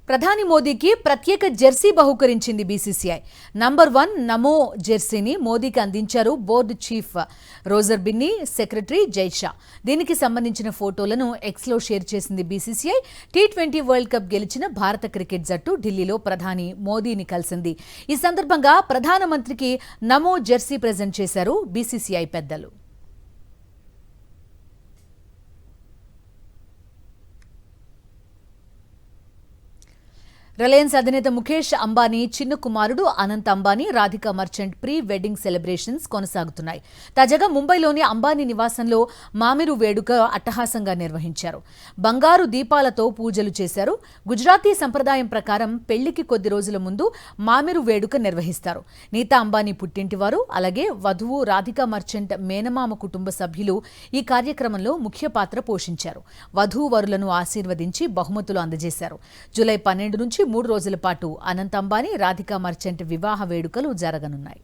ప్రధాని మోదీకి ప్రత్యేక జెర్సీ బహుకరించింది బీసీసీఐ. నంబర్ 1 నమో జెర్సీని మోదీకి అందించారు board chief Roger Binny, secretary Jay Shah. దీనికి సంబంధించిన ఫోటోలను ఎక్స్లో షేర్ చేసింది బీసీసీఐ. టీ20 వరల్డ్ కప్ గెలిచిన భారత క్రికెట్ జట్టు ఢిల్లీలో ప్రధాని మోదీని కలిసింది. ఈ సందర్భంగా ప్రధానమంత్రికి నమో జెర్సీ ప్రెజెంట్ చేశారు బీసీసీఐ పెద్దలు. రిలయన్స్ అధినేత ముఖేష్ అంబానీ చిన్న కుమారుడు Anant Ambani, Radhika merchant pre wedding celebrations కొనసాగుతున్నాయి. తాజాగా ముంబైలోని అంబానీ నివాసంలో మామిరు వేడుక అట్టహాసంగా నిర్వహించారు. బంగారు దీపాలతో పూజలు చేశారు. గుజరాతీ సంప్రదాయం ప్రకారం పెళ్లికి కొద్ది రోజుల ముందు మామిరు వేడుక నిర్వహిస్తారు. నీతా అంబానీ పుట్టింటివారు, అలాగే వధువు రాధికా మర్చెంట్ మేనమామ కుటుంబ సభ్యులు ఈ కార్యక్రమంలో ముఖ్య పాత్ర పోషించారు. వధూవరులను ఆశీర్వదించి బహుమతులు అందజేశారు. జూలై 12 నుంచి 3 రోజుల పాటు అనంత్ అంబానీ, రాధికా మర్చెంట్ వివాహ వేడుకలు జరగనున్నాయి.